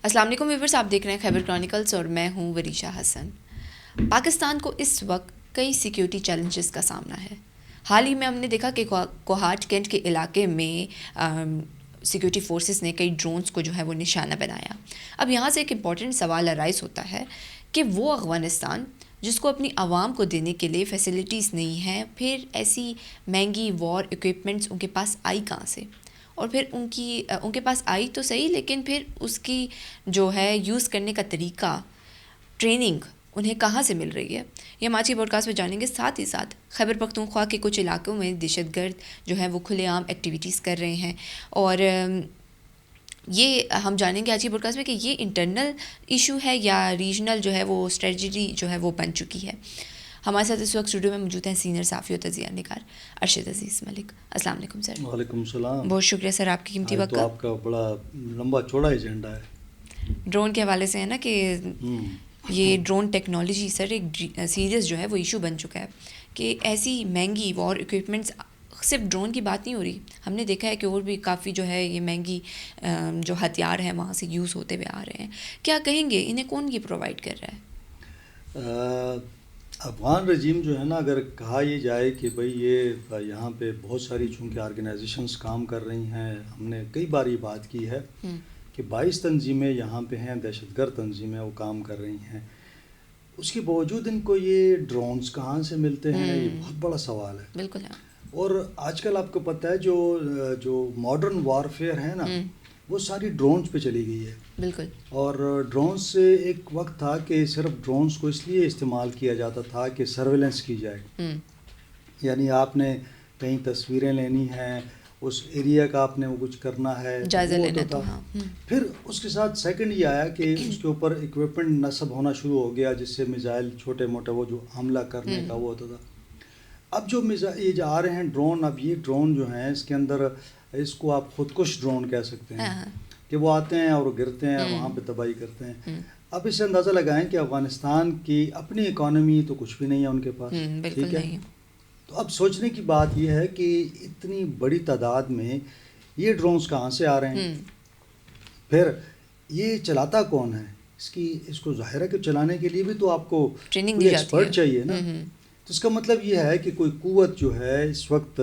السلام علیکم ویورز، آپ دیکھ رہے ہیں خیبر کرانیکلز اور میں ہوں وریشا حسن۔ پاکستان کو اس وقت کئی سیکیورٹی چیلنجز کا سامنا ہے۔ حال ہی میں ہم نے دیکھا کہ کوہاٹ کینٹ کے علاقے میں سیکیورٹی فورسز نے کئی ڈرونز کو جو ہے وہ نشانہ بنایا۔ اب یہاں سے ایک امپورٹنٹ سوال ارائز ہوتا ہے کہ وہ افغانستان جس کو اپنی عوام کو دینے کے لیے فیسلٹیز نہیں ہیں، پھر ایسی مہنگی وار ایکوپمنٹس ان کے پاس آئی کہاں سے؟ اور پھر ان کے پاس آئی تو صحیح، لیکن پھر اس کی جو ہے یوز کرنے کا طریقہ، ٹریننگ انہیں کہاں سے مل رہی ہے، یہ ہم آج کی براڈ کاسٹ میں جانیں گے۔ ساتھ ہی ساتھ خیبر پختونخوا کے کچھ علاقوں میں دہشت گرد جو ہے وہ کھلے عام ایکٹیویٹیز کر رہے ہیں، اور یہ ہم جانیں گے آج کی براڈ کاسٹ میں کہ یہ انٹرنل ایشو ہے یا ریجنل جو ہے وہ اسٹریٹجی جو ہے وہ بن چکی ہے۔ ہمارے ساتھ اس وقت اسٹوڈیو میں موجود ہیں سینئر صحافی و تجزیہ نگار ارشد عزیز ملک۔ السلام علیکم سر۔ وعلیکم السلام۔ بہت شکریہ سر آپ کی قیمتی وقت۔ تو آپ کا بڑا لمبا چوڑا ایجنڈا ہے ڈرون کے حوالے سے ہے نا، کہ یہ ڈرون ٹیکنالوجی سر ایک سیریس جو ہے وہ ایشو بن چکا ہے کہ ایسی مہنگی وار ایکوپمنٹس، صرف ڈرون کی بات نہیں ہو رہی، ہم نے دیکھا ہے کہ اور بھی کافی جو ہے یہ مہنگی جو ہتھیار ہیں وہاں سے یوز ہوتے ہوئے آ رہے ہیں۔ کیا کہیں گے انہیں کون یہ پرووائڈ کر رہا ہے؟ افغان رجیم جو ہے نا، اگر کہا یہ جائے کہ بھئی یہ یہاں پہ بہت ساری چونکہ آرگنائزیشنز کام کر رہی ہیں، ہم نے کئی بار یہ بات کی ہے کہ 22 تنظیمیں یہاں پہ ہیں، دہشت گرد تنظیمیں وہ کام کر رہی ہیں، اس کے باوجود ان کو یہ ڈرونز کہاں سے ملتے ہیں، یہ بہت بڑا سوال ہے۔ بالکل ہے۔ اور آج کل آپ کو پتہ ہے جو ماڈرن وارفیئر ہے نا، وہ ساری ڈرونز پہ چلی گئی ہے۔ بالکل۔ اور ڈرونز سے ایک وقت تھا کہ صرف ڈرونز کو اس لیے استعمال کیا جاتا تھا کہ سرویلنس کی جائے، یعنی آپ نے کہیں تصویریں لینی ہیں، اس ایریا کا آپ نے وہ کچھ کرنا ہے، جائزہ لینا تھا۔ پھر اس کے ساتھ سیکنڈ یہ آیا کہ اس کے اوپر اکوپمنٹ نصب ہونا شروع ہو گیا، جس سے میزائل چھوٹے موٹے وہ جو حملہ کرنے کا وہ ہوتا تھا۔ اب جو یہ جو آ رہے ہیں ڈرون، اب یہ ڈرون جو ہیں اس کے اندر اس کو آپ خودکش ڈرون کہہ سکتے ہیں کہ وہ آتے ہیں اور گرتے ہیں، وہاں پہ تباہی کرتے ہیں۔ اب اس سے اندازہ لگائیں کہ افغانستان کی اپنی اکانومی تو کچھ بھی نہیں ہے ان کے پاس، ٹھیک ہے؟ تو اب سوچنے کی بات یہ ہے کہ اتنی بڑی تعداد میں یہ ڈرونز کہاں سے آ رہے ہیں، پھر یہ چلاتا کون ہے، اس کو ظاہر ہے کہ چلانے کے لیے بھی تو آپ کو ٹریننگ کوئی ایکسپرٹ چاہیے نا۔ تو اس کا مطلب یہ ہے کہ کوئی قوت جو ہے اس وقت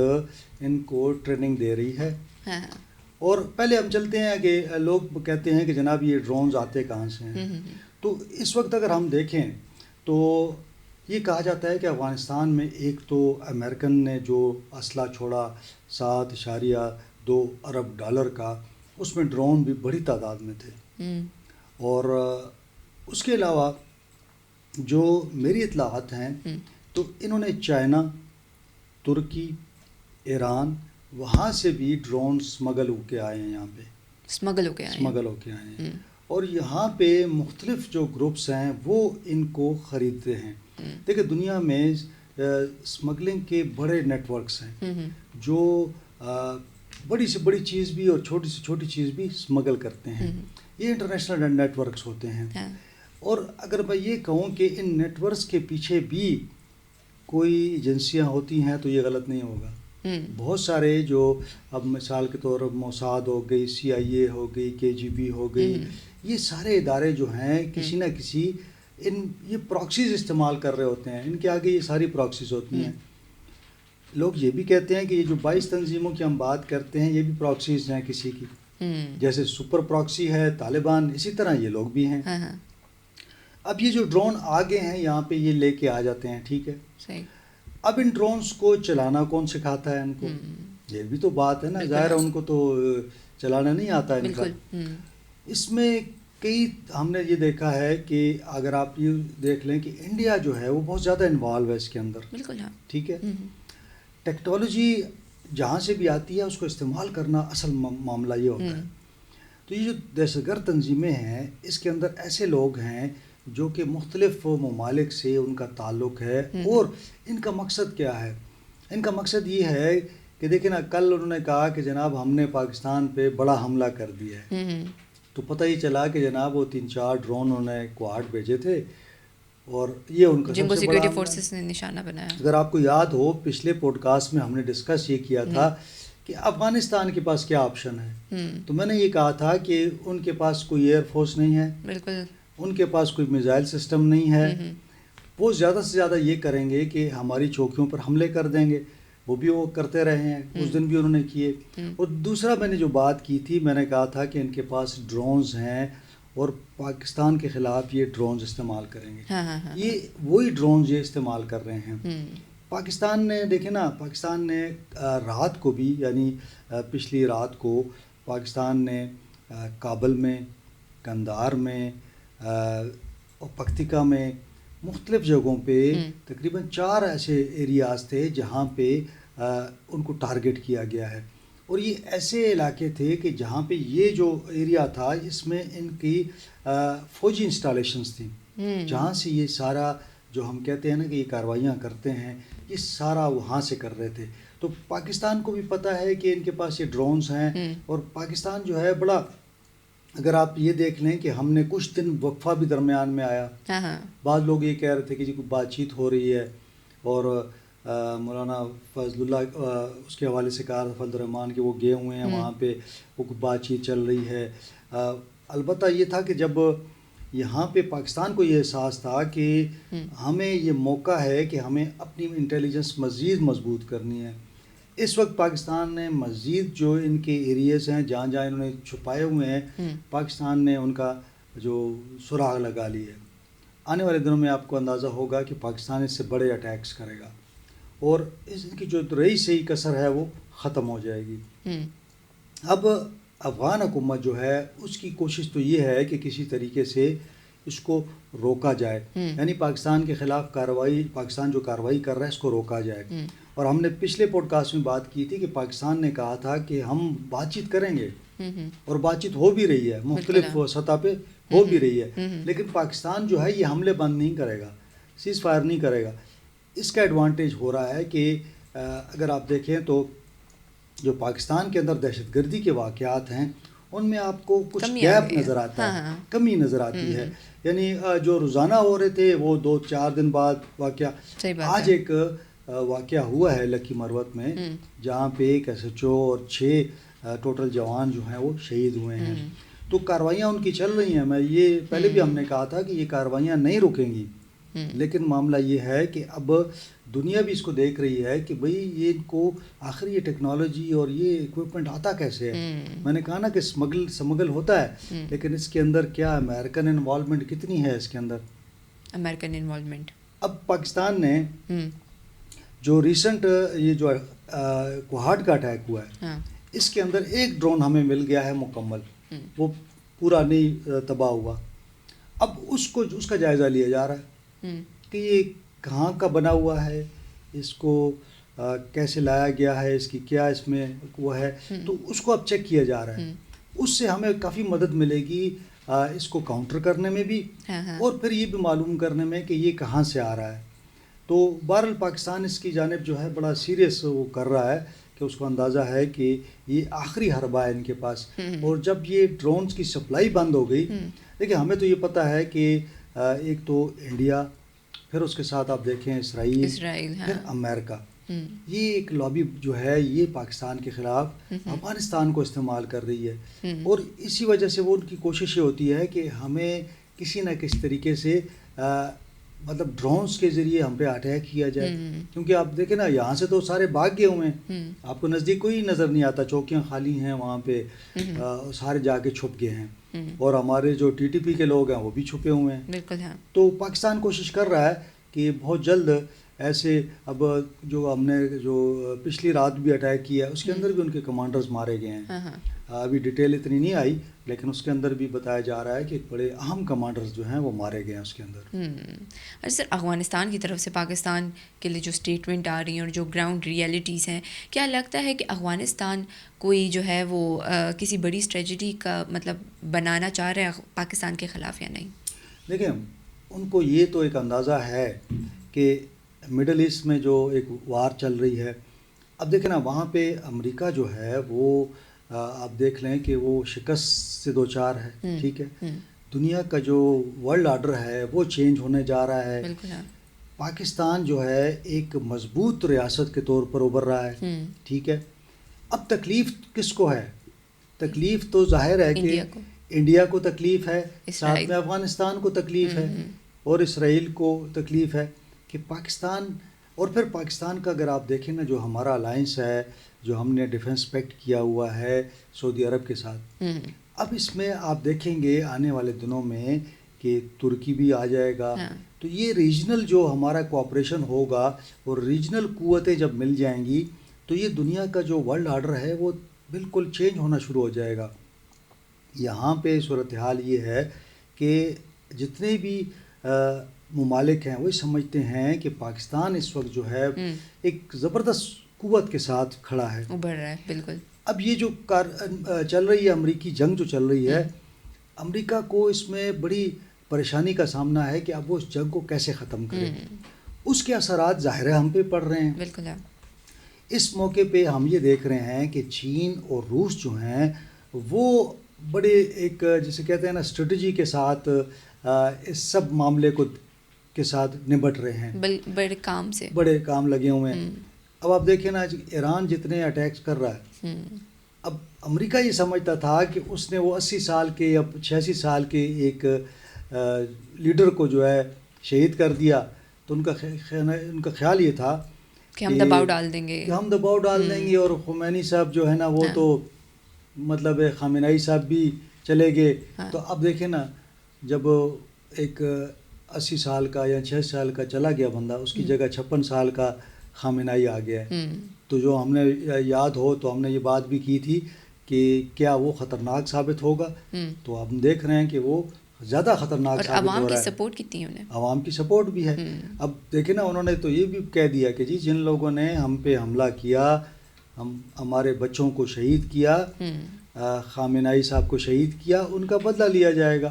ان کو ٹریننگ دے رہی ہے۔ اور پہلے ہم چلتے ہیں کہ لوگ کہتے ہیں کہ جناب یہ ڈرونز آتے کہاں سے ہیں، تو اس وقت اگر ہم دیکھیں تو یہ کہا جاتا ہے کہ افغانستان میں ایک تو امریکن نے جو اسلحہ چھوڑا 7.2 ارب ڈالر کا، اس میں ڈرون بھی بڑی تعداد میں تھے، اور اس کے علاوہ جو میری اطلاعات ہیں تو انہوں نے چائنا، ترکی، ایران، وہاں سے بھی ڈرون سمگل ہو کے آئے ہیں، یہاں پہ سمگل ہو کے آئے ہیں، اور یہاں پہ مختلف جو گروپس ہیں وہ ان کو خریدتے ہیں۔ دیکھیں دنیا میں سمگلنگ کے بڑے نیٹ ورکس ہیں جو بڑی سے بڑی چیز بھی اور چھوٹی سے چھوٹی چیز بھی سمگل کرتے ہیں، یہ انٹرنیشنل نیٹ ورکس ہوتے ہیں۔ اور اگر میں یہ کہوں کہ ان نیٹ ورکس کے پیچھے بھی کوئی ایجنسیاں ہوتی ہیں تو یہ غلط نہیں ہوگا۔ بہت سارے جو اب مثال کے طور پر موساد ہو گئی، CIA ہو گئی، KGB ہو گئی، یہ سارے ادارے جو ہیں کسی نہ کسی یہ پراکسیز استعمال کر رہے ہوتے ہیں، ان کے آگے یہ ساری پراکسیز ہوتی ہیں۔ لوگ یہ بھی کہتے ہیں کہ یہ جو 22 تنظیموں کی ہم بات کرتے ہیں یہ بھی پراکسیز ہیں کسی کی، جیسے سپر پراکسی ہے طالبان، اسی طرح یہ لوگ بھی ہیں۔ اب یہ جو ڈرون آگے ہیں یہاں پہ یہ لے کے آ جاتے ہیں، ٹھیک ہے؟ اب ان ڈرونز کو چلانا کون سکھاتا ہے ان کو؟ یہ بھی تو بات ہے نا، ظاہر ہے ان کو تو چلانا نہیں آتا ان کا۔ اس میں کئی ہم نے یہ دیکھا ہے کہ اگر آپ یہ دیکھ لیں کہ انڈیا جو ہے وہ بہت زیادہ انوالو ہے اس کے اندر، ٹھیک ہے؟ ٹیکنالوجی جہاں سے بھی آتی ہے اس کو استعمال کرنا اصل معاملہ یہ ہوتا ہے۔ تو یہ جو دہشت گرد تنظیمیں ہیں اس کے اندر ایسے لوگ ہیں جو کہ مختلف ممالک سے ان کا تعلق ہے، اور ان کا مقصد کیا ہے؟ ان کا مقصد یہ ہے کہ دیکھیں نا، کل انہوں نے کہا کہ جناب ہم نے پاکستان پہ بڑا حملہ کر دیا ہے، تو پتہ ہی چلا کہ جناب وہ 3-4 ڈرون انہوں نے کوارڈ بھیجے تھے، اور یہ ان کا جن کو سیکورٹی فورسز نے نشانہ بنایا۔ اگر آپ کو یاد ہو پچھلے پوڈ کاسٹ میں ہم نے ڈسکس یہ کیا تھا کہ افغانستان کے پاس کیا آپشن ہے. تو میں نے یہ کہا تھا کہ ان کے پاس کوئی ایئر فورس نہیں ہے, بالکل ان کے پاس کوئی میزائل سسٹم نہیں ہے. وہ زیادہ سے زیادہ یہ کریں گے کہ ہماری چوکیوں پر حملے کر دیں گے. وہ بھی وہ کرتے رہے ہیں, اس دن بھی انہوں نے کیے. اور دوسرا میں نے جو بات کی تھی, میں نے کہا تھا کہ ان کے پاس ڈرونز ہیں اور پاکستان کے خلاف یہ ڈرونز استعمال کریں گے. یہ وہی ڈرونز یہ استعمال کر رہے ہیں. پاکستان نے دیکھیں نا, پاکستان نے رات کو بھی, یعنی پچھلی رات کو پاکستان نے کابل میں, قندھار میں اور پکتیکا میں مختلف جگہوں پہ تقریباً 4 ایسے ایریاز تھے جہاں پہ ان کو ٹارگٹ کیا گیا ہے. اور یہ ایسے علاقے تھے کہ جہاں پہ یہ جو ایریا تھا اس میں ان کی فوجی انسٹالیشنز تھیں, جہاں سے یہ سارا جو ہم کہتے ہیں نا کہ یہ کارروائیاں کرتے ہیں, یہ سارا وہاں سے کر رہے تھے. تو پاکستان کو بھی پتہ ہے کہ ان کے پاس یہ ڈرونز ہیں. اور پاکستان جو ہے بڑا, اگر آپ یہ دیکھ لیں کہ ہم نے کچھ دن وقفہ بھی درمیان میں آیا. بعض لوگ یہ کہہ رہے تھے کہ جی کوئی بات چیت ہو رہی ہے, اور مولانا فضل اللہ اس کے حوالے سے کہا, فضل الرحمان کہ وہ گئے ہوئے ہیں وہاں پہ, وہ کوئی بات چیت چل رہی ہے. البتہ یہ تھا کہ جب یہاں پہ پاکستان کو یہ احساس تھا کہ ہمیں یہ موقع ہے کہ ہمیں اپنی انٹیلیجنس مزید مضبوط کرنی ہے. اس وقت پاکستان نے مزید جو ان کے ایریاز ہیں جہاں جہاں انہوں نے چھپائے ہوئے ہیں, پاکستان نے ان کا جو سراغ لگا لی ہے. آنے والے دنوں میں آپ کو اندازہ ہوگا کہ پاکستان اس سے بڑے اٹیکس کرے گا, اور اس کی جو رہی سہی کسر ہے وہ ختم ہو جائے گی. اب افغان حکومت جو ہے اس کی کوشش تو یہ ہے کہ کسی طریقے سے اس کو روکا جائے, یعنی پاکستان کے خلاف کارروائی, پاکستان جو کارروائی کر رہا ہے اس کو روکا جائے. اور ہم نے پچھلے پوڈ کاسٹ میں بات کی تھی کہ پاکستان نے کہا تھا کہ ہم بات چیت کریں گے, اور بات چیت ہو بھی رہی ہے, مختلف سطح پہ ہو بھی رہی ہے. لیکن پاکستان جو ہے یہ حملے بند نہیں کرے گا, سیز فائر نہیں کرے گا. اس کا ایڈوانٹیج ہو رہا ہے کہ اگر آپ دیکھیں تو جو پاکستان کے اندر دہشت گردی کے واقعات ہیں ان میں آپ کو کچھ گیپ نظر آتا ہے, کمی نظر آتی ہے. یعنی جو روزانہ ہو رہے تھے وہ 2-4 دن بعد واقعہ. آج ایک واقعہ ہوا ہے لکی مروت میں جہاں پہ 1 SHO اور 6 ٹوٹل جوان جو ہیں وہ شہید ہوئے ہیں. تو کارروائیاں ان کی چل رہی ہیں. میں یہ پہلے بھی ہم نے کہا تھا کہ یہ کارروائیاں نہیں رکیں گی, لیکن معاملہ یہ ہے کہ اب دنیا بھی اس کو دیکھ رہی ہے کہ بھئی یہ ان کو آخر یہ ٹیکنالوجی اور یہ ایکوپمنٹ آتا کیسے ہے. میں نے کہا نا کہ سمگل ہوتا ہے, لیکن اس کے اندر کیا امریکن انوالومنٹ کتنی ہے اس کے اندر, امریکن انوالومنٹ. اب پاکستان نے جو ریسنٹ یہ جو کوہاٹ کا اٹیک ہوا ہے اس کے اندر ایک ڈرون ہمیں مل گیا ہے مکمل, وہ پورا نہیں تباہ ہوا. اب اس کا جائزہ لیا جا رہا ہے کہ یہ کہاں کا بنا ہوا ہے, اس کو کیسے لایا گیا ہے, اس کی کیا اس میں وہ ہے, تو اس کو اب چیک کیا جا رہا ہے. اس سے ہمیں کافی مدد ملے گی اس کو کاؤنٹر کرنے میں بھی, اور پھر یہ بھی معلوم کرنے میں کہ یہ کہاں سے آ رہا ہے. تو بہرحال پاکستان اس کی جانب جو ہے بڑا سیریس وہ کر رہا ہے کہ اس کو اندازہ ہے کہ یہ آخری حربہ ہے ان کے پاس. اور جب یہ ڈرونز کی سپلائی بند ہو گئی, دیکھیں ہمیں تو یہ پتہ ہے کہ ایک تو انڈیا, پھر اس کے ساتھ آپ دیکھیں اسرائیل پھر امریکہ, یہ ایک لابی جو ہے یہ پاکستان کے خلاف افغانستان کو استعمال کر رہی ہے. اور اسی وجہ سے وہ ان کی کوشش یہ ہوتی ہے کہ ہمیں کسی نہ کسی طریقے سے مطلب ڈرونز کے ذریعے ہم پہ اٹیک کیا جائے. کیونکہ آپ دیکھیں نا یہاں سے تو سارے بھاگ گئے ہوئے ہیں, آپ کو نزدیک کوئی نظر نہیں آتا, چوکیاں خالی ہیں وہاں پہ, سارے جا کے چھپ گئے ہیں. اور ہمارے جو TTP کے لوگ ہیں وہ بھی چھپے ہوئے ہیں. بالکل. تو پاکستان کوشش کر رہا ہے کہ بہت جلد ایسے, اب جو ہم نے جو پچھلی رات بھی اٹیک کیا اس کے اندر بھی ان کے کمانڈرز مارے گئے ہیں. ابھی ڈیٹیل اتنی نہیں آئی, لیکن اس کے اندر بھی بتایا جا رہا ہے کہ بڑے اہم کمانڈرز جو ہیں وہ مارے گئے ہیں اس کے اندر. اور سر افغانستان کی طرف سے پاکستان کے لیے جو اسٹیٹمنٹ آ رہی ہیں اور جو گراؤنڈ ریئلٹیز ہیں, کیا لگتا ہے کہ افغانستان کوئی جو ہے وہ کسی بڑی اسٹریٹجی کا مطلب بنانا چاہ رہے ہیں پاکستان کے خلاف یا نہیں؟ دیکھیں ان کو یہ تو ایک اندازہ ہے کہ مڈل ایسٹ میں جو ایک وار چل رہی ہے, اب دیکھیں نا وہاں پہ امریکہ جو ہے وہ آپ دیکھ لیں کہ وہ شکست سے دوچار ہے. ٹھیک ہے, دنیا کا جو ورلڈ آرڈر ہے وہ چینج ہونے جا رہا ہے. پاکستان جو ہے ایک مضبوط ریاست کے طور پر ابھر رہا ہے. ٹھیک ہے, اب تکلیف کس کو ہے؟ تکلیف تو ظاہر ہے کہ انڈیا کو تکلیف ہے، ساتھ میں افغانستان کو تکلیف ہے اور اسرائیل کو تکلیف ہے کہ پاکستان، اور پھر پاکستان کا اگر آپ دیکھیں نا جو ہمارا الائنس ہے، جو ہم نے ڈیفنس پیکٹ کیا ہوا ہے سعودی عرب کے ساتھ، اب اس میں آپ دیکھیں گے آنے والے دنوں میں کہ ترکی بھی آ جائے گا، تو یہ ریجنل جو ہمارا کوآپریشن ہوگا اور ریجنل قوتیں جب مل جائیں گی تو یہ دنیا کا جو ورلڈ آرڈر ہے وہ بالکل چینج ہونا شروع ہو جائے گا. یہاں پہ صورتحال یہ ہے کہ جتنے بھی ممالک ہیں وہ سمجھتے ہیں کہ پاکستان اس وقت جو ہے ایک زبردست قوت کے ساتھ کھڑا ہے، ابھر رہا ہے. بالکل. اب یہ جو چل رہی ہے امریکی جنگ جو چل رہی ہے، امریکہ کو اس میں بڑی پریشانی کا سامنا ہے کہ اب وہ اس جنگ کو کیسے ختم کرے. اس کے اثرات ظاہر ہم پہ پڑ رہے ہیں. بالکل. اس موقع پہ ہم یہ دیکھ رہے ہیں کہ چین اور روس جو ہیں وہ بڑے ایک جسے کہتے ہیں نا اسٹریٹجی کے ساتھ اس سب معاملے کو کے ساتھ نبٹ رہے ہیں، بڑے کام لگے ہوئے ہیں. اب آپ دیکھیں نا ایران جتنے اٹیکس کر رہا ہے، اب امریکہ یہ سمجھتا تھا کہ اس نے وہ 80 سال کے یا 86 سال کے ایک لیڈر کو جو ہے شہید کر دیا، تو ان کا خیال یہ تھا کہ ہم دباؤ ڈال دیں گے، اور خمینی صاحب جو ہے نا وہ تو مطلب خامنہئی صاحب بھی چلے گئے. تو اب دیکھیں نا جب ایک 80 سال کا یا 6 سال کا چلا گیا بندہ، اس کی جگہ 56 سال کا خامنہئی آ گیا ہے. تو جو ہم نے یاد ہو تو ہم نے یہ بات بھی کی تھی کہ کیا وہ خطرناک ثابت ہوگا، تو ہم دیکھ رہے ہیں کہ وہ زیادہ خطرناک ثابت ہو رہا ہے. عوام کی سپورٹ کتنی ہے انہیں؟ عوام کی سپورٹ بھی ہے. اب دیکھیں نا انہوں نے تو یہ بھی کہہ دیا کہ جی جن لوگوں نے ہم پہ حملہ کیا، ہمارے بچوں کو شہید کیا، خامنہئی صاحب کو شہید کیا، ان کا بدلہ لیا جائے گا.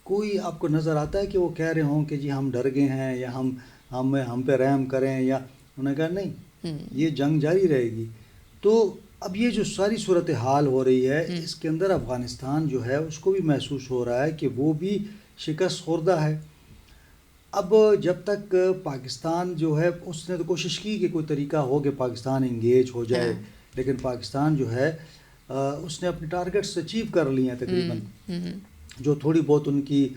کوئی آپ کو نظر آتا ہے کہ وہ کہہ رہے ہوں کہ جی ہم ڈر گئے ہیں یا ہم پہ رحم کریں، یا انہوں نے کہا نہیں، یہ جنگ جاری رہے گی. تو اب یہ جو ساری صورتحال ہو رہی ہے اس کے اندر افغانستان جو ہے اس کو بھی محسوس ہو رہا ہے کہ وہ بھی شکست خوردہ ہے. اب جب تک پاکستان جو ہے اس نے تو کوشش کی کہ کوئی طریقہ ہو کہ پاکستان انگیج ہو جائے، لیکن پاکستان جو ہے اس نے اپنے ٹارگٹس اچیو کر لیے ہیں تقریباً. جو تھوڑی بہت ان کی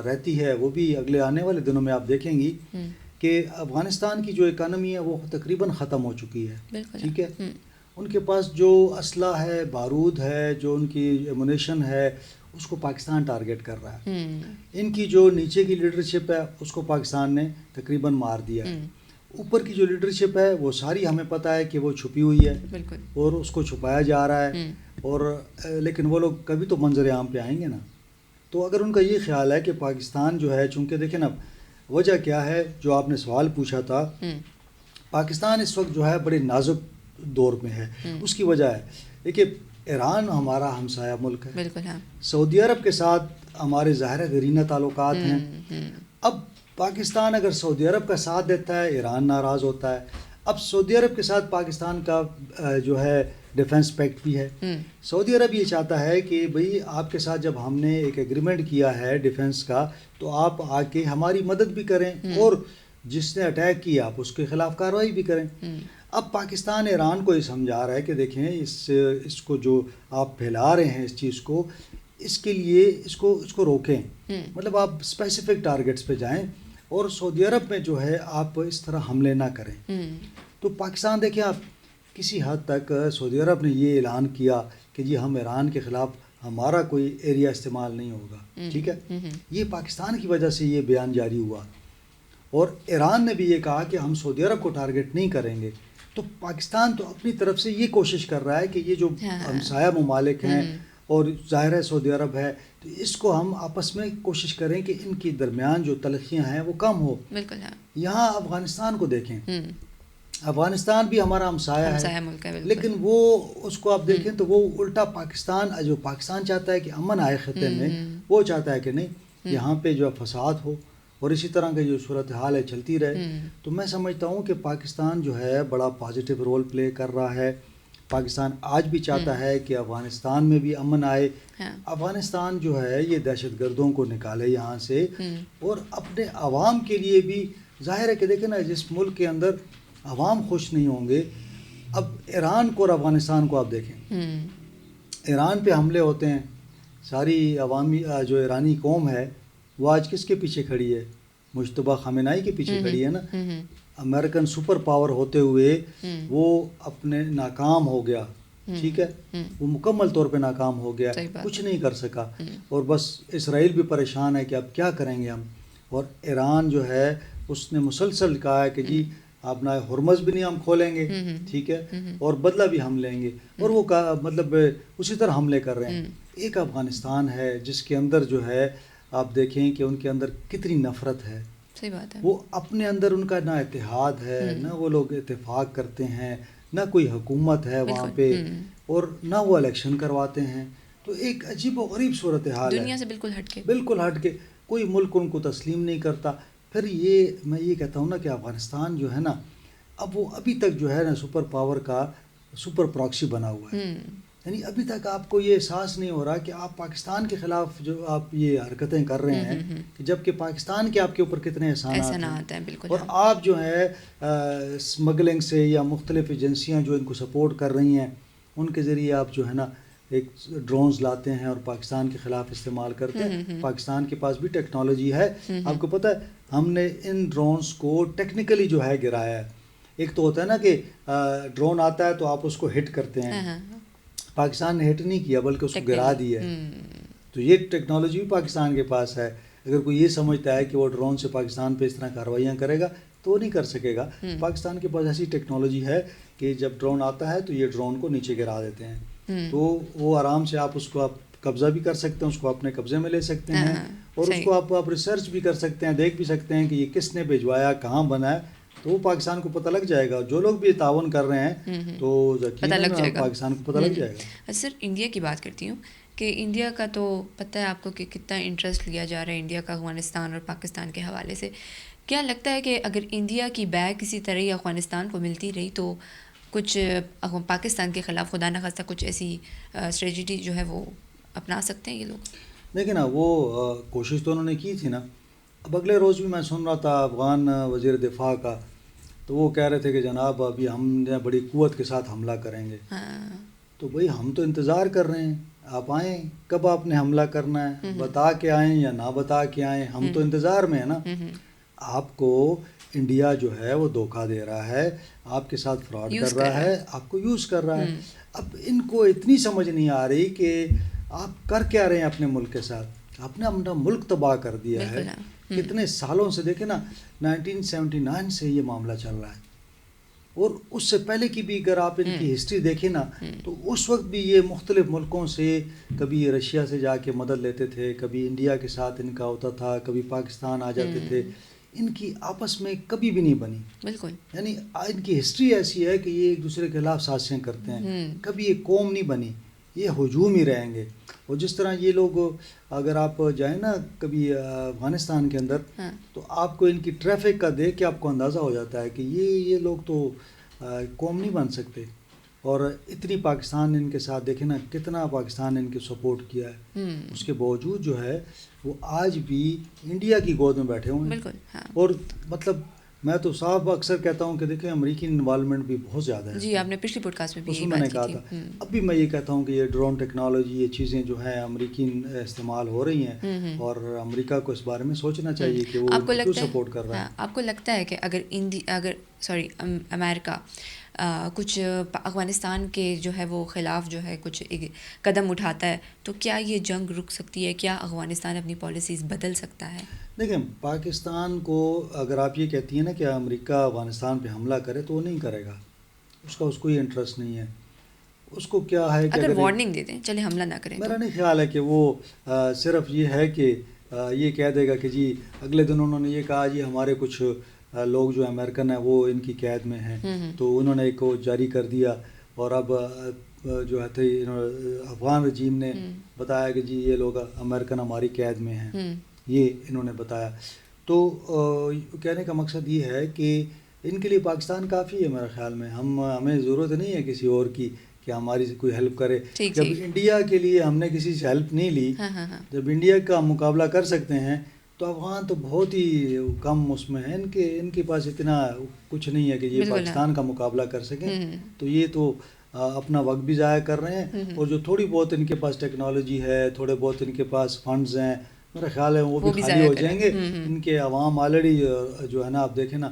رہتی ہے وہ بھی اگلے آنے والے دنوں میں آپ دیکھیں گی کہ افغانستان کی جو اکانومی ہے وہ تقریباً ختم ہو چکی ہے. ٹھیک ہے، ان کے پاس جو اسلحہ ہے، بارود ہے، جو ان کی ایمونیشن ہے، اس کو پاکستان ٹارگٹ کر رہا ہے. ان کی جو نیچے کی لیڈرشپ ہے اس کو پاکستان نے تقریباً مار دیا ہے. اوپر کی جو لیڈرشپ ہے وہ ساری ہمیں پتہ ہے کہ وہ چھپی ہوئی ہے اور اس کو چھپایا جا رہا ہے، اور لیکن وہ لوگ کبھی تو منظر عام پہ آئیں گے نا. تو اگر ان کا یہ خیال ہے کہ پاکستان جو ہے، چونکہ دیکھیں نا وجہ کیا ہے جو آپ نے سوال پوچھا تھا، پاکستان اس وقت جو ہے بڑے نازک دور میں ہے. اس کی وجہ ہے دیکھیے ایران ہمارا ہمسایہ ملک ہے، سعودی عرب کے ساتھ ہمارے ظاہر دیرینہ تعلقات ہیں. اب پاکستان اگر سعودی عرب کا ساتھ دیتا ہے ایران ناراض ہوتا ہے. اب سعودی عرب کے ساتھ پاکستان کا جو ہے ڈیفنس پیکٹ بھی ہے. سعودی عرب یہ چاہتا ہے کہ بھئی آپ کے ساتھ جب ہم نے ایک ایگریمنٹ کیا ہے ڈیفنس کا تو آپ آ کے ہماری مدد بھی کریں اور جس نے اٹیک کیا آپ اس کے خلاف کارروائی بھی کریں. اب پاکستان ایران کو یہ سمجھا رہا ہے کہ دیکھیں اس کو جو آپ پھیلا رہے ہیں اس چیز کو، اس کے لیے اس کو روکیں، مطلب آپ اسپیسیفک ٹارگٹس پہ جائیں اور سعودی عرب میں جو ہے آپ اس طرح حملے نہ کریں. تو پاکستان دیکھیں آپ کسی حد تک سعودی عرب نے یہ اعلان کیا کہ جی ہم ایران کے خلاف ہمارا کوئی ایریا استعمال نہیں ہوگا. ٹھیک ہے، یہ پاکستان کی وجہ سے یہ بیان جاری ہوا، اور ایران نے بھی یہ کہا کہ ہم سعودی عرب کو ٹارگٹ نہیں کریں گے. تو پاکستان تو اپنی طرف سے یہ کوشش کر رہا ہے کہ یہ جو ہمسایہ ممالک ہیں اور ظاہر ہے سعودی عرب ہے، تو اس کو ہم آپس میں کوشش کریں کہ ان کی درمیان جو تلخیاں ہیں وہ کم ہو. یہاں افغانستان کو دیکھیں، افغانستان بھی ہمارا ہمسایہ ہے، لیکن وہ اس کو آپ دیکھیں تو وہ الٹا پاکستان جو پاکستان چاہتا ہے کہ امن آئے خطے میں، وہ چاہتا ہے کہ نہیں یہاں پہ جو فساد ہو اور اسی طرح کا جو صورتحال ہے چلتی رہے. تو میں سمجھتا ہوں کہ پاکستان جو ہے بڑا پازیٹیو رول پلے کر رہا ہے. پاکستان آج بھی چاہتا ہے کہ افغانستان میں بھی امن آئے. افغانستان جو ہے یہ دہشت گردوں کو نکالے یہاں سے، اور اپنے عوام کے لیے بھی ظاہر ہے کہ دیکھیں نا جس ملک کے اندر عوام خوش نہیں ہوں گے اب ایران کو اور افغانستان کو آپ دیکھیں، ایران پہ حملے ہوتے ہیں، ساری عوامی جو ایرانی قوم ہے وہ آج کس کے پیچھے کھڑی ہے؟ مجتبیٰ خامنہئی کے پیچھے کھڑی ہے نا. امریکن سپر پاور ہوتے ہوئے وہ اپنے ناکام ہو گیا، ٹھیک ہے، وہ مکمل طور پہ ناکام ہو گیا، کچھ نہیں کر سکا، اور بس اسرائیل بھی پریشان ہے کہ اب کیا کریں گے ہم. اور ایران جو ہے اس نے مسلسل کہا ہے کہ جی اپنا ہرمز بھی نہیں ہم کھولیں گے، ٹھیک ہے، اور بدلہ بھی ہم لیں گے، اور وہ مطلب اسی طرح حملے کر رہے ہیں. ایک افغانستان ہے جس کے اندر جو ہے آپ دیکھیں کہ ان کے اندر کتنی نفرت ہے. صحیح بات ہے. وہ اپنے اندر ان کا نہ اتحاد ہے، نہ وہ لوگ اتفاق کرتے ہیں، نہ کوئی حکومت ہے وہاں پہ، اور نہ وہ الیکشن کرواتے ہیں. تو ایک عجیب و غریب صورتحال ہے، دنیا سے بالکل ہٹ کے، بالکل ہٹ کے. کوئی ملک ان کو تسلیم نہیں کرتا. پھر میں یہ کہتا ہوں نا کہ افغانستان جو ہے نا، اب وہ ابھی تک جو ہے نا سپر پاور کا سپر پراکسی بنا ہوا ہے. یعنی ابھی تک آپ کو یہ احساس نہیں ہو رہا کہ آپ پاکستان کے خلاف جو آپ یہ حرکتیں کر رہے ہیں، کہ جب کہ پاکستان کے آپ کے اوپر کتنے احسانات ہیں، بالکل. اور آپ جو ہے اسمگلنگ سے یا مختلف ایجنسیاں جو ان کو سپورٹ کر رہی ہیں، ان کے ذریعے آپ جو ہے نا ایک ڈرونز لاتے ہیں اور پاکستان کے خلاف استعمال کرتے ہیں. پاکستان کے پاس بھی ٹیکنالوجی ہے. آپ کو پتہ ہے ہم نے ان ڈرونز کو ٹیکنیکلی جو ہے گرایا ہے. ایک تو ہوتا ہے نا کہ ڈرون آتا ہے تو آپ اس کو ہٹ کرتے ہیں، پاکستان نے ہٹ نہیں کیا بلکہ اس کو گرا دیا ہے. تو یہ ٹیکنالوجی بھی پاکستان کے پاس ہے. اگر کوئی یہ سمجھتا ہے کہ وہ ڈرون سے پاکستان پہ اس طرح کارروائیاں کرے گا تو وہ نہیں کر سکے گا. پاکستان کے پاس ایسی ٹیکنالوجی ہے کہ جب ڈرون آتا ہے تو یہ ڈرون کو نیچے گرا دیتے ہیں. تو وہ آرام سے آپ اس کو آپ قبضہ بھی کر سکتے ہیں، اس کو اپنے قبضے میں لے سکتے ہیں، اور اس کو آپ ریسرچ بھی کر سکتے ہیں، دیکھ بھی سکتے ہیں کہ یہ کس نے بھیجوایا، کہاں بنا ہے. تو وہ پاکستان کو پتہ لگ جائے گا. جو لوگ بھی تعاون کر رہے ہیں تو یقیناً پاکستان کو پتہ لگ جائے گا. سر انڈیا کی بات کرتی ہوں کہ انڈیا کا تو پتہ ہے آپ کو کہ کتنا انٹرسٹ لیا جا رہا ہے انڈیا کا افغانستان اور پاکستان کے حوالے سے. کیا لگتا ہے کہ اگر انڈیا کی بیک کسی طرح افغانستان کو ملتی رہی تو کچھ پاکستان کے خلاف خدا نخواستہ کچھ ایسی اسٹریٹجی جو ہے وہ اپنا سکتے ہیں یہ لوگ؟ دیکھیں نا، وہ کوشش تو انہوں نے کی تھی نا. اب اگلے روز بھی میں سن رہا تھا افغان وزیر دفاع کا، تو وہ کہہ رہے تھے کہ جناب ابھی ہم نے بڑی قوت کے ساتھ حملہ کریں گے. تو بھئی ہم تو انتظار کر رہے ہیں، آپ آئیں، کب آپ نے حملہ کرنا ہے، بتا کے آئیں یا نہ بتا کے آئیں، ہم تو انتظار میں ہیں نا. آپ کو انڈیا جو ہے وہ دھوکہ دے رہا ہے، آپ کے ساتھ فراڈ کر رہا ہے، آپ کو یوز کر رہا ہے. اب ان کو اتنی سمجھ نہیں آ رہی کہ آپ کر کیا رہے ہیں اپنے ملک کے ساتھ. آپ نے اپنا ملک تباہ کر دیا ہے. کتنے سالوں سے دیکھیں نا، 1979 سے یہ معاملہ چل رہا ہے، اور اس سے پہلے کی بھی اگر آپ ان کی ہسٹری دیکھیں نا تو اس وقت بھی یہ مختلف ملکوں سے، کبھی رشیا سے جا کے مدد لیتے تھے، کبھی انڈیا کے ساتھ ان کا ہوتا تھا، کبھی پاکستان آ جاتے تھے. ان کی آپس میں کبھی بھی نہیں بنی. بالکل. یعنی ان کی ہسٹری ایسی ہے کہ یہ ایک دوسرے کے خلاف سازشیں کرتے ہیں. کبھی یہ قوم نہیں بنی، یہ ہجوم ہی رہیں گے. اور جس طرح یہ لوگ، اگر آپ جائیں نا کبھی افغانستان کے اندر، تو آپ کو ان کی ٹریفک کا دیکھ کے آپ کو اندازہ ہو جاتا ہے کہ یہ لوگ تو قوم نہیں بن سکتے. اور اتنی پاکستان ان کے ساتھ دیکھیں نا، کتنا پاکستان نے ان کے سپورٹ کیا ہے. اس کے باوجود جو ہے وہ آج بھی انڈیا کی گود میں بیٹھے ہوئے ہیں. بالکل. اور مطلب میں تو صاحب اکثر کہتا ہوں کہ دیکھیں امریکی انوالومنٹ بھی بہت زیادہ ہے. جی، آپ نے پچھلی پوڈ کاسٹ میں بھی میں نے کہا تھا. اب بھی میں یہ کہتا ہوں کہ یہ ڈرون ٹیکنالوجی، یہ چیزیں جو ہیں امریکی استعمال ہو رہی ہیں، اور امریکہ کو اس بارے میں سوچنا چاہیے کہ وہ کیوں سپورٹ کر رہا ہے. آپ کو لگتا ہے کہ اگر امریکہ کچھ افغانستان کے جو ہے وہ خلاف جو ہے کچھ قدم اٹھاتا ہے تو کیا یہ جنگ رک سکتی ہے؟ کیا افغانستان اپنی پالیسیز بدل سکتا ہے؟ دیکھیں، پاکستان کو اگر آپ یہ کہتی ہیں نا کہ امریکہ افغانستان پہ حملہ کرے تو وہ نہیں کرے گا. اس کا کوئی انٹرسٹ نہیں ہے. اس کو کیا ہے کہ اگر وارننگ دے دیں چلے حملہ نہ کریں. میرا نہیں خیال ہے کہ وہ صرف یہ ہے کہ یہ کہہ دے گا کہ جی اگلے دن انہوں نے یہ کہا جی ہمارے کچھ لوگ جو امریکن ہیں وہ ان کی قید میں ہیں، تو انہوں نے ایک جاری کر دیا، اور اب جو ہے افغان رجیم نے بتایا کہ جی یہ لوگ امریکن ہماری قید میں ہیں، یہ انہوں نے بتایا. تو کہنے کا مقصد یہ ہے کہ ان کے لیے پاکستان کافی ہے میرے خیال میں. ہمیں ضرورت نہیں ہے کسی اور کی کہ ہماری کوئی ہیلپ کرے. جب انڈیا کے لیے ہم نے کسی سے ہیلپ نہیں لی، جب انڈیا کا مقابلہ کر سکتے ہیں تو افغان تو بہت ہی کم اس میں ہیں، ان کے پاس اتنا کچھ نہیں ہے کہ یہ پاکستان کا مقابلہ کر سکیں. تو یہ تو اپنا وقت بھی ضائع کر رہے ہیں، اور جو تھوڑی بہت ان کے پاس ٹیکنالوجی ہے، تھوڑے بہت ان کے پاس فنڈز ہیں، میرا خیال ہے وہ بھی خالی ہو جائیں گے. ان کے عوام آلریڈی جو ہے نا، آپ دیکھیں نا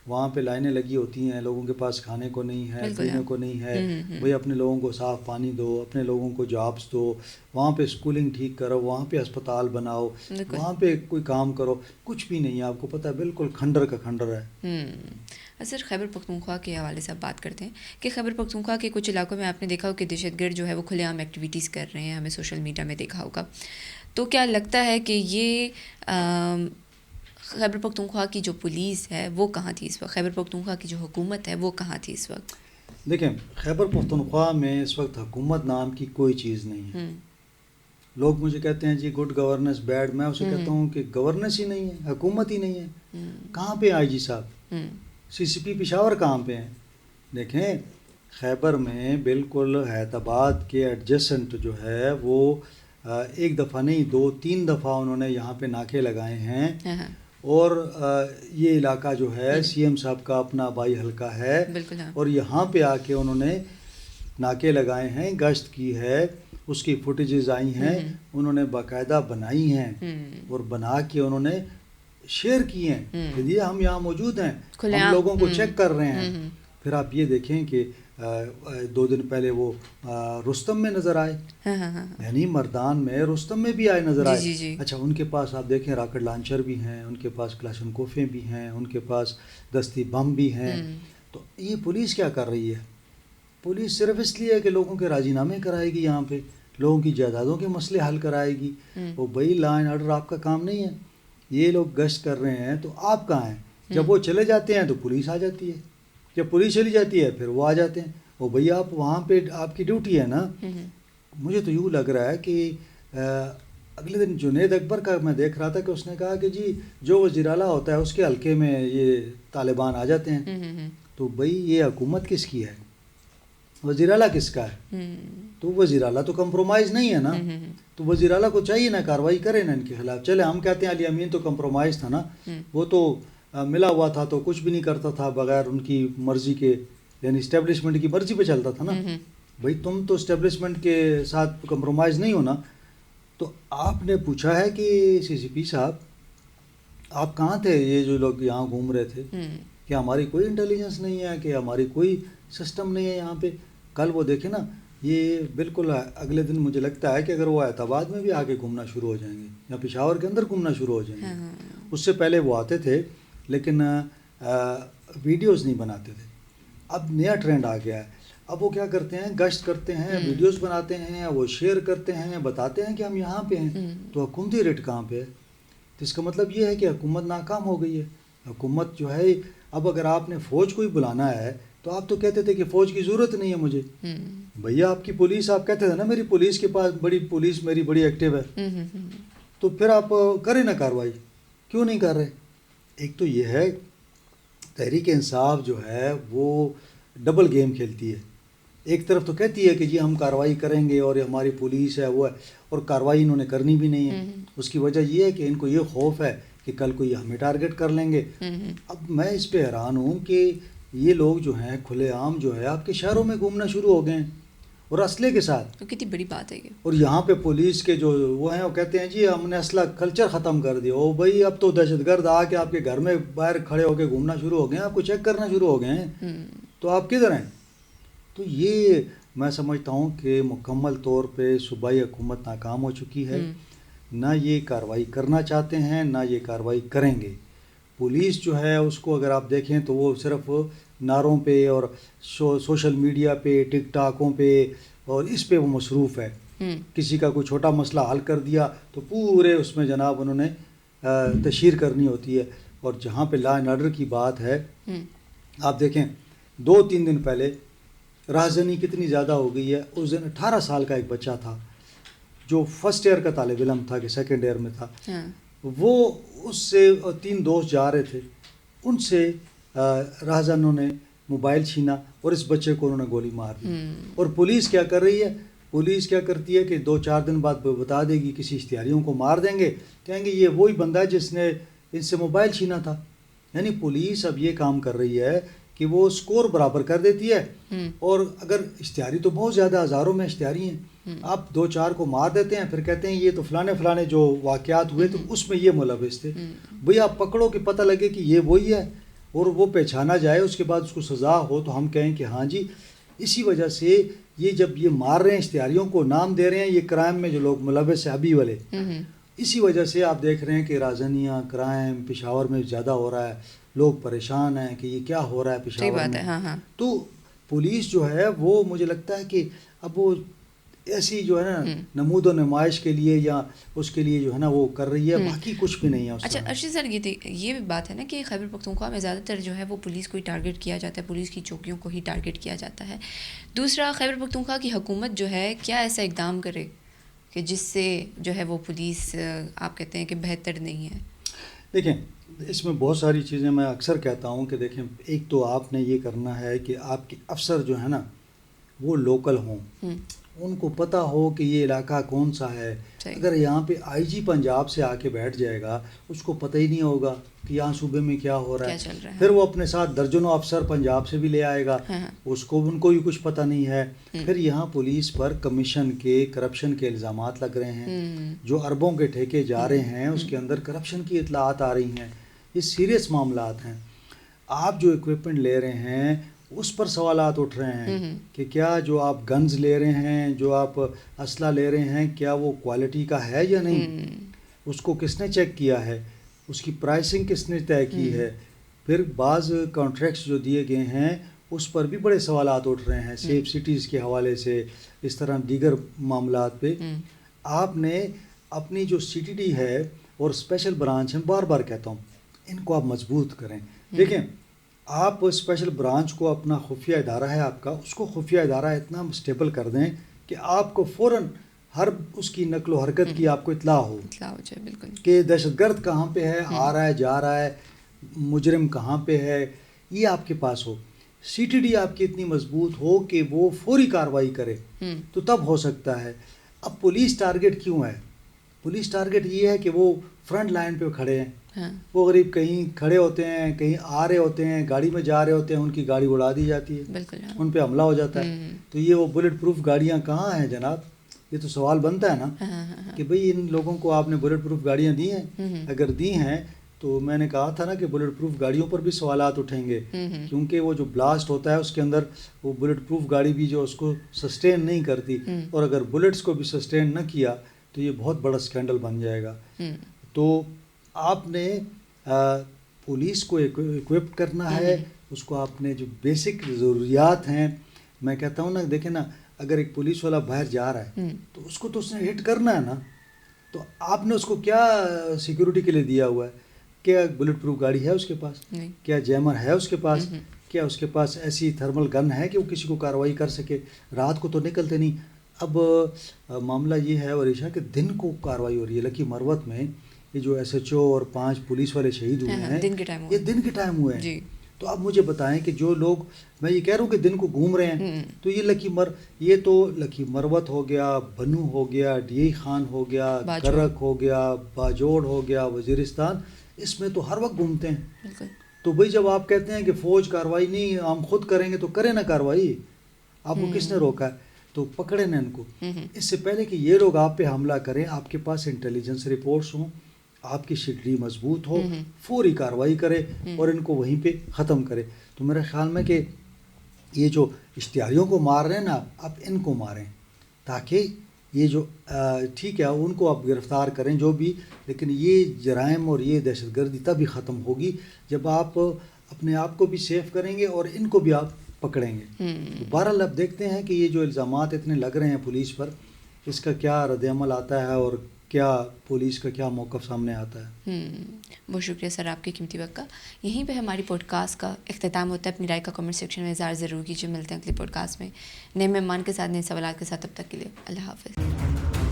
وہاں پہ لائنیں لگی ہوتی ہیں، لوگوں کے پاس کھانے کو نہیں ہے، پینے کو نہیں ہے. بھئی اپنے لوگوں کو صاف پانی دو، اپنے لوگوں کو جابس دو، وہاں پہ اسکولنگ ٹھیک کرو، وہاں پہ ہسپتال بناؤ، وہاں پہ کوئی کام کرو. کچھ بھی نہیں ہے، آپ کو پتہ ہے بالکل کھنڈر کا کھنڈر ہے. سر خیبر پختونخوا کے حوالے سے آپ بات کرتے ہیں کہ خیبر پختونخوا کے کچھ علاقوں میں آپ نے دیکھا ہو کہ دہشت گرد جو ہے وہ کھلے عام ایکٹیویٹیز کر رہے ہیں، ہمیں سوشل میڈیا میں دیکھا ہوگا. تو کیا لگتا ہے کہ یہ خیبر پختونخوا کی جو پولیس ہے وہ کہاں تھی اس وقت؟ خیبر پختونخوا کی جو حکومت ہے وہ کہاں تھی اس وقت؟ دیکھیں، خیبر پختونخوا میں اس وقت حکومت نام کی کوئی چیز نہیں ہے. لوگ مجھے کہتے ہیں جی گڈ گورننس بیڈ، میں اسے کہتا ہوں کہ گورننس ہی نہیں ہے، حکومت ہی نہیں ہے. کہاں پہ آئی جی صاحب؟ سی سی پی پشاور کہاں پہ ہیں؟ دیکھیں خیبر میں بالکل حیدر آباد کے ایڈجسنٹ جو ہے وہ ایک دفعہ نہیں 2-3 دفعہ انہوں نے یہاں پہ ناکے لگائے ہیں. اور یہ علاقہ جو ہے سی ایم صاحب کا اپنا بائی حلقہ ہے، اور یہاں پہ آ کے انہوں نے ناکے لگائے ہیں، گشت کی ہے، اس کی فوٹیجز آئی ہیں، انہوں نے باقاعدہ بنائی ہیں، اور بنا کے انہوں نے شیئر کی ہیں کہ یہ ہم یہاں موجود ہیں، ہم لوگوں کو چیک کر رہے ہیں. پھر آپ یہ دیکھیں کہ 2 دن پہلے وہ رستم میں نظر آئے، یعنی مردان میں رستم میں بھی آئے نظر آئے. اچھا، ان کے پاس آپ دیکھیں راکٹ لانچر بھی ہیں، ان کے پاس کلاشنکوفیں بھی ہیں، ان کے پاس دستی بم بھی ہیں. تو یہ پولیس کیا کر رہی ہے؟ پولیس صرف اس لیے ہے کہ لوگوں کے راضی نامے کرائے گی، یہاں پہ لوگوں کی جائیدادوں کے مسئلے حل کرائے گی. وہ بھائی لا اینڈ آرڈر آپ کا کام نہیں ہے. یہ لوگ گشت کر رہے ہیں تو آپ کہاں ہیں؟ جب وہ چلے جاتے ہیں تو پولیس آ جاتی ہے، جب پولیس چلی جاتی ہے پھر وہ آ جاتے ہیں. وہ بھئی آپ وہاں پہ آپ کی ڈیوٹی ہے نا. مجھے تو یوں لگ رہا ہے کہ اگلے دن جنید اکبر کا میں دیکھ رہا تھا کہ اس نے کہا کہ جی جو وزیر اعلیٰ ہوتا ہے اس کے حلقے میں یہ طالبان آ جاتے ہیں. تو بھئی یہ حکومت کس کی ہے؟ وزیر اعلیٰ کس کا ہے؟ تو وزیر اعلیٰ تو کمپرومائز نہیں ہے نا. تو وزیر اعلیٰ کو چاہیے نا کارروائی کرے نا ان کے خلاف. چلے ہم کہتے ہیں علی امین تو کمپرومائز تھا نا، وہ تو ملا ہوا تھا تو کچھ بھی نہیں کرتا تھا بغیر ان کی مرضی کے، یعنی اسٹیبلشمنٹ کی مرضی پہ چلتا تھا نا. بھائی تم تو اسٹیبلشمنٹ کے ساتھ کمپرومائز نہیں ہونا. تو آپ نے پوچھا ہے کہ سی سی پی صاحب آپ کہاں تھے یہ جو لوگ یہاں گھوم رہے تھے؟ کہ ہماری کوئی انٹیلیجنس نہیں ہے، کہ ہماری کوئی سسٹم نہیں ہے یہاں پہ؟ کل وہ دیکھیں نا، یہ بالکل اگلے دن مجھے لگتا ہے کہ اگر وہ حیدر آباد میں بھی آگے گھومنا شروع ہو جائیں گے یا پشاور کے اندر گھومنا شروع ہو جائیں گے. اس سے پہلے وہ آتے تھے لیکن ویڈیوز نہیں بناتے تھے. اب نیا ٹرینڈ آ گیا ہے. اب وہ کیا کرتے ہیں؟ گشت کرتے ہیں، ویڈیوز بناتے ہیں، وہ شیئر کرتے ہیں، بتاتے ہیں کہ ہم یہاں پہ ہیں. تو حکومتی ریٹ کہاں پہ ہے؟ تو اس کا مطلب یہ ہے کہ حکومت ناکام ہو گئی ہے. حکومت جو ہے، اب اگر آپ نے فوج کو ہی بلانا ہے تو آپ تو کہتے تھے کہ فوج کی ضرورت نہیں ہے مجھے. بھیا آپ کی پولیس، آپ کہتے تھے نا میری پولیس کے پاس بڑی پولیس میری بڑی ایکٹیو ہے. تو پھر آپ کریں نا کارروائی، کیوں نہیں کر رہے؟ ایک تو یہ ہے تحریک انصاف جو ہے وہ ڈبل گیم کھیلتی ہے. ایک طرف تو کہتی ہے کہ جی ہم کارروائی کریں گے اور ہماری پولیس ہے وہ ہے، اور کارروائی انہوں نے کرنی بھی نہیں ہے. اس کی وجہ یہ ہے کہ ان کو یہ خوف ہے کہ کل کو یہ ہمیں ٹارگٹ کر لیں گے. اب میں اس پہ حیران ہوں کہ یہ لوگ جو ہیں کھلے عام جو ہے آپ کے شہروں میں گھومنا شروع ہو گئے ہیں اور اسلحے کے ساتھ. تو کتنی بڑی بات ہے یہ. اور یہاں پہ پولیس کے جو وہ ہیں وہ کہتے ہیں جی ہم نے اسلحہ کلچر ختم کر دیا. او بھائی اب تو دہشت گرد آ کے آپ کے گھر میں باہر کھڑے ہو کے گھومنا شروع ہو گئے ہیں، آپ کو چیک کرنا شروع ہو گئے ہیں. تو آپ کدھر ہیں؟ تو یہ میں سمجھتا ہوں کہ مکمل طور پہ صوبائی حکومت ناکام ہو چکی ہے. نہ یہ کارروائی کرنا چاہتے ہیں نہ یہ کارروائی کریں گے. پولیس جو ہے اس کو اگر آپ دیکھیں تو وہ صرف نعروں پہ اور سوشل میڈیا پہ، ٹک ٹاکوں پہ اور اس پہ وہ مصروف ہے. کسی کا کوئی چھوٹا مسئلہ حل کر دیا تو پورے اس میں جناب انہوں نے تشہیر کرنی ہوتی ہے. اور جہاں پہ لا اینڈ آرڈر کی بات ہے، آپ دیکھیں 2-3 دن پہلے راہزنی کتنی زیادہ ہو گئی ہے. اس دن 18 سال کا ایک بچہ تھا جو فرسٹ ایئر کا طالب علم تھا کہ سیکنڈ ایئر میں تھا. وہ اس سے 3 دوست جا رہے تھے، ان سے راہزنوں نے موبائل چھینا اور اس بچے کو انہوں نے گولی مار دی. اور پولیس کیا کر رہی ہے؟ پولیس کیا کرتی ہے کہ 2-4 دن بعد بتا دے گی کسی اشتہاریوں کو مار دیں گے, کہیں گے یہ وہی بندہ ہے جس نے ان سے موبائل چھینا تھا. یعنی پولیس اب یہ کام کر رہی ہے کہ وہ سکور برابر کر دیتی ہے, اور اگر اشتہاری تو بہت زیادہ ہزاروں میں اشتہاری ہیں, آپ 2-4 کو مار دیتے ہیں, پھر کہتے ہیں یہ تو فلانے جو واقعات ہوئے تو اس میں یہ ملوث تھے. بھئی آپ پکڑو کہ پتہ لگے کہ یہ وہی ہے اور وہ پہچانا جائے, اس کے بعد اس کو سزا ہو تو ہم کہیں کہ ہاں جی. اسی وجہ سے یہ جب یہ مار رہے ہیں اشتہاریوں کو, نام دے رہے ہیں یہ کرائم میں جو لوگ ملوث ہیں ابھی والے, اسی وجہ سے آپ دیکھ رہے ہیں کہ رازنیاں کرائم پشاور میں زیادہ ہو رہا ہے. لوگ پریشان ہیں کہ یہ کیا ہو رہا ہے پشاور میں. تو پولیس جو ہے وہ مجھے لگتا ہے کہ اب وہ ایسی جو ہے نا نمود و نمائش کے لیے یا اس کے لیے جو ہے نا وہ کر رہی ہے, باقی کچھ بھی نہیں ہے. اچھا ارشد سر, یہ بھی بات ہے نا کہ خیبر پختونخوا میں زیادہ تر جو ہے وہ پولیس کو ہی ٹارگٹ کیا جاتا ہے, پولیس کی چوکیوں کو ہی ٹارگٹ کیا جاتا ہے. دوسرا, خیبر پختونخوا کی حکومت جو ہے کیا ایسا اقدام کرے کہ جس سے جو ہے وہ پولیس آپ کہتے ہیں کہ بہتر نہیں ہے؟ دیکھیں اس میں بہت ساری چیزیں میں اکثر کہتا ہوں کہ دیکھیں, ایک تو آپ نے یہ کرنا ہے کہ آپ کے افسر جو ہے نا وہ لوکل ہوں, ان کو پتہ ہو کہ یہ علاقہ کون سا ہے. اگر یہاں پہ آئی جی پنجاب سے آ کے بیٹھ جائے گا, اس کو پتہ ہی نہیں ہوگا کہ یہاں صوبے میں کیا ہو رہا ہے. پھر وہ اپنے ساتھ درجنوں افسر پنجاب سے بھی لے آئے گا, ان کو بھی کچھ پتہ نہیں ہے. پھر یہاں پولیس پر کمیشن کے کرپشن کے الزامات لگ رہے ہیں, جو اربوں کے ٹھیکے جا رہے ہیں اس کے اندر کرپشن کی اطلاعات آ رہی ہیں. یہ سیریس معاملات ہیں. آپ جو اکوپمنٹ لے رہے ہیں اس پر سوالات اٹھ رہے ہیں کہ کیا جو آپ گنز لے رہے ہیں, جو آپ اسلحہ لے رہے ہیں, کیا وہ کوالٹی کا ہے یا نہیں, اس کو کس نے چیک کیا ہے, اس کی پرائسنگ کس نے طے کی ہے. پھر بعض کانٹریکٹس جو دیے گئے ہیں اس پر بھی بڑے سوالات اٹھ رہے ہیں, سیف سٹیز کے حوالے سے, اس طرح دیگر معاملات پہ. آپ نے اپنی جو سی ٹی ڈی ہے اور اسپیشل برانچ ہیں, بار بار کہتا ہوں ان کو آپ مضبوط کریں. دیکھیں آپ اسپیشل برانچ کو اپنا خفیہ ادارہ ہے آپ کا, اس کو خفیہ ادارہ اتنا اسٹیبل کر دیں کہ آپ کو فوراً ہر اس کی نقل و حرکت کی آپ کو اطلاع ہو بالکل کہ دہشت گرد کہاں پہ ہے, آ رہا ہے جا رہا ہے, مجرم کہاں پہ ہے, یہ آپ کے پاس ہو. سی ٹی ڈی آپ کی اتنی مضبوط ہو کہ وہ فوری کارروائی کرے تو تب ہو سکتا ہے. اب پولیس ٹارگٹ کیوں ہے؟ پولیس ٹارگٹ یہ ہے کہ وہ فرنٹ لائن پہ کھڑے ہیں, وہ غریب کہیں کھڑے ہوتے ہیں, کہیں آ رہے ہوتے ہیں, گاڑی میں جا رہے ہوتے ہیں, ان کی گاڑی اڑا دی جاتی ہے, ان پہ حملہ ہو جاتا ہے. تو یہ وہ بلٹ پروف گاڑیاں کہاں ہیں جناب؟ یہ تو سوال بنتا ہے نا کہ بھئی ان لوگوں کو آپ نے بلٹ پروف گاڑیاں دی ہیں. اگر دی ہیں تو میں نے کہا تھا نا کہ بلٹ پروف گاڑیوں پر بھی سوالات اٹھیں گے, کیونکہ وہ جو بلاسٹ ہوتا ہے اس کے اندر وہ بلٹ پروف گاڑی بھی جو اس کو سسٹین نہیں کرتی, اور اگر بلٹس کو بھی سسٹین نہ کیا تو یہ بہت بڑا اسکینڈل بن جائے گا. تو آپ نے پولیس کو ایکوپڈ کرنا ہے, اس کو آپ نے جو بیسک ضروریات ہیں, میں کہتا ہوں نا دیکھیں نا, اگر ایک پولیس والا باہر جا رہا ہے تو اس کو تو اس نے ہٹ کرنا ہے نا. تو آپ نے اس کو کیا سیکیورٹی کے لیے دیا ہوا ہے؟ کیا بلٹ پروف گاڑی ہے اس کے پاس؟ کیا جیمر ہے اس کے پاس؟ کیا اس کے پاس ایسی تھرمل گن ہے کہ وہ کسی کو کارروائی کر سکے؟ رات کو تو نکلتے نہیں. اب معاملہ یہ ہے وریشا کہ دن کو کارروائی ہو رہی ہے. لکی مروت میں یہ جو ایس ایچ او اور 5 پولیس والے شہید ہوئے ہیں, یہ دن کے ٹائم ہوئے ہیں. تو آپ مجھے بتائیں کہ جو لوگ, میں یہ کہہ رہا ہوں کہ دن کو گھوم رہے ہیں, تو یہ تو لکی مروت ہو گیا, بنو ہو گیا, ڈی خان ہو گیا, کرک ہو گیا, باجوڑ ہو گیا, وزیرستان, اس میں تو ہر وقت گھومتے ہیں. تو بھئی جب آپ کہتے ہیں کہ فوج کارروائی نہیں, ہم خود کریں گے, تو کریں نا کارروائی. آپ کو کس نے روکا ہے؟ تو پکڑے نا ان کو. اس سے پہلے کہ یہ لوگ آپ پہ حملہ کریں, آپ کے پاس انٹیلیجنس رپورٹس ہوں, آپ کی شکلی مضبوط ہو, فوری کارروائی کرے اور ان کو وہیں پہ ختم کرے. تو میرے خیال میں کہ یہ جو اشتہاریوں کو مار رہے ہیں نا, آپ ان کو ماریں تاکہ یہ جو ٹھیک ہے ان کو آپ گرفتار کریں جو بھی, لیکن یہ جرائم اور یہ دہشت گردی تبھی ختم ہوگی جب آپ اپنے آپ کو بھی سیف کریں گے اور ان کو بھی آپ پکڑیں گے. بہرحال اب دیکھتے ہیں کہ یہ جو الزامات اتنے لگ رہے ہیں پولیس پر, اس کا کیا رد عمل آتا ہے اور کیا پولیس کا کیا موقف سامنے آتا ہے. بہت شکریہ سر آپ کے قیمتی وقت کا. یہیں پہ ہماری پوڈ کاسٹ کا اختتام ہوتا ہے. اپنی رائے کا کمنٹ سیکشن میں اظہار ضرور کیجیے. ملتے ہیں اگلی پوڈ کاسٹ میں نئے مہمان کے ساتھ, نئے سوالات کے ساتھ. تب تک کے لیے اللہ حافظ.